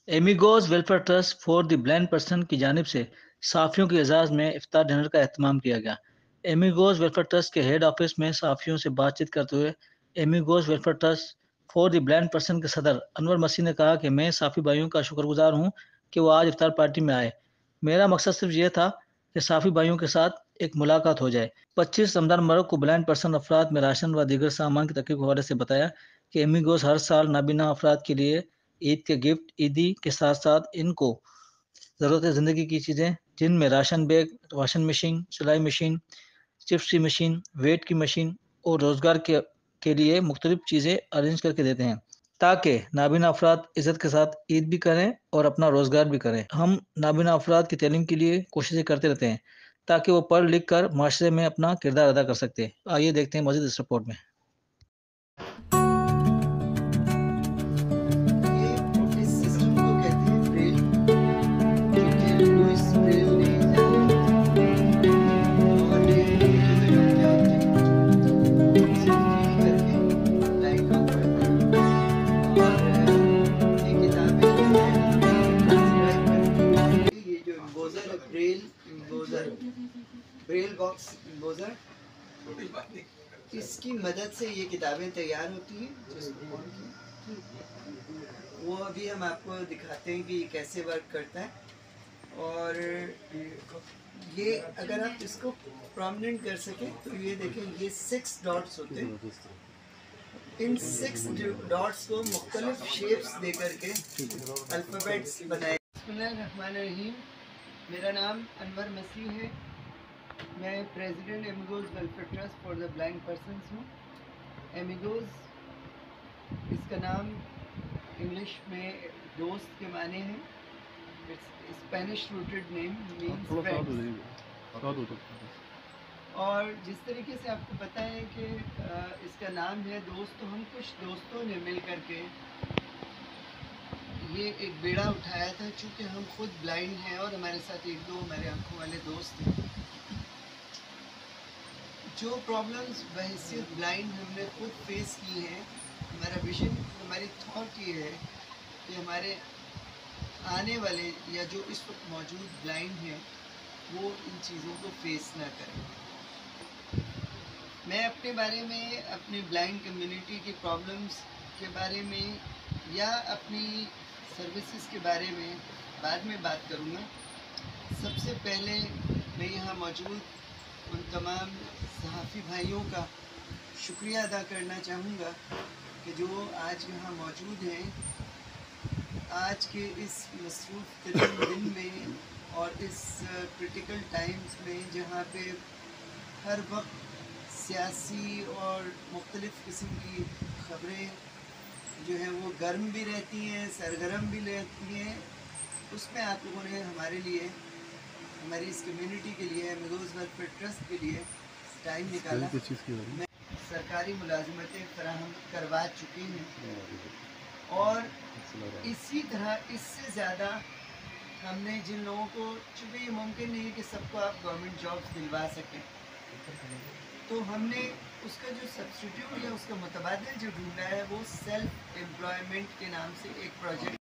एमिगोज welfare trust for the blind person की जानिब से साफ़ियों के एजाज़ में इफ्तार डिनर का एहतमाम किया गया। एमिगोज वेलफेयर ट्रस्ट के हेड ऑफिस में साफ़ियों से बातचीत करते हुए Amigos welfare trust for the blind person के सदर अनवर मसीह ने कहा कि मैं साफ़ी भाइयों का शुक्रगुजार हूँ कि वो आज इफ्तार पार्टी में आए। मेरा मकसद सिर्फ ये था कि साफ़ी भाइयों के साथ एक मुलाकात हो जाए। 25 रमज़ान मुबारक को ब्लाइंड पर्सन अफराद में राशन व दीगर सामान की तकरीब के हवाले से बताया कि एमिगोज हर साल नाबीना अफराद के लिए ईद के गिफ्ट ईदी के साथ साथ इनको ज़रूरत ज़िंदगी की चीज़ें जिनमें राशन बैग, वॉशिंग मशीन, सिलाई मशीन, चिप्स की मशीन, वेट की मशीन और रोज़गार के लिए मुख्तलिफ चीज़ें अरेंज करके देते हैं ताकि नाबीना अफराद इज़्ज़त के साथ ईद भी करें और अपना रोज़गार भी करें। हम नाबीना अफराद की तालीम के लिए कोशिशें करते रहते हैं ताकि वो पढ़ लिख कर माशरे में अपना किरदार अदा कर सकते हैं। आइए देखते हैं मज़ीद इस रिपोर्ट में। ये इस सिस्टम को कहते हैं ब्रेल, जो कि लुइस ब्रेल ने इजाद किया और ये जो है अपने आप से करके लाइन को पढ़ता है और ये किताबें जो है ट्रांसक्राइब करके ये जो एम्बोजर है ब्रेल एम्बोजर ब्रेल बॉक्स एम्बोजर इसकी मदद से ये किताबें तैयार होती हैं जिसको वो अभी हम आपको दिखाते हैं कि ये कैसे वर्क करता है और ये अगर आप इसको प्रोमिनेंट कर सकें तो ये देखें ये 6 डॉट्स होते हैं। इन 6 डॉट्स को मुख्तलिफ शेप्स दे करके अल्फ़ाबेट्स बनाए। बिस्मिल्लाहिर्रहमानिर्रहीम। मेरा नाम अनवर मसीह है। मैं president Amigos welfare trust for the blind persons हूँ। एमिगोज इसका नाम इंग्लिश में दोस्त के माने हैं। It's Spanish rooted name means friends. और जिस तरीके से आपको पता है कि इसका नाम है दोस्त, तो हम कुछ दोस्तों ने मिल करके ये एक बेड़ा उठाया था। चूँकि हम खुद ब्लाइंड हैं और हमारे साथ एक दो हमारे आंखों वाले दोस्त हैं, जो प्रॉब्लम्स बहैसियत ब्लाइंड हमने खुद फेस की हैं। हमारा विजन, हमारी थॉट ये है कि हमारे आने वाले या जो इस वक्त मौजूद ब्लाइंड हैं वो इन चीज़ों को फेस ना करें। मैं अपने बारे में, अपनी ब्लाइंड कम्युनिटी की प्रॉब्लम्स के बारे में या अपनी सर्विसेज के बारे में बाद में बात करूँगा। सबसे पहले मैं यहाँ मौजूद उन तमाम सहाफ़ी भाइयों का शुक्रिया अदा करना चाहूँगा कि जो आज यहाँ मौजूद हैं। आज के इस मसरूफ़ तरीन दिन में और इस क्रिटिकल टाइम्स में जहाँ पे हर वक्त सियासी और मुख्तलिफ़ किस्म की ख़बरें जो हैं वो गर्म भी रहती हैं, सरगर्म भी रहती हैं, उसमें आप लोगों ने हमारे लिए, हमारी इस कम्युनिटी के लिए, एमिगोज वेलफेयर ट्रस्ट के लिए टाइम निकाला। मैं सरकारी मुलाजिमतें फराहम करवा चुकी हैं और इसी तरह इससे ज़्यादा हमने जिन लोगों को, चूँकि ये मुमकिन नहीं है कि सबको आप गवर्नमेंट जॉब्स दिलवा सकें, तो हमने उसका जो सब्स्टिट्यूट या उसका मुतबादिल जो ढूंढा है वो सेल्फ एम्प्लॉयमेंट के नाम से एक प्रोजेक्ट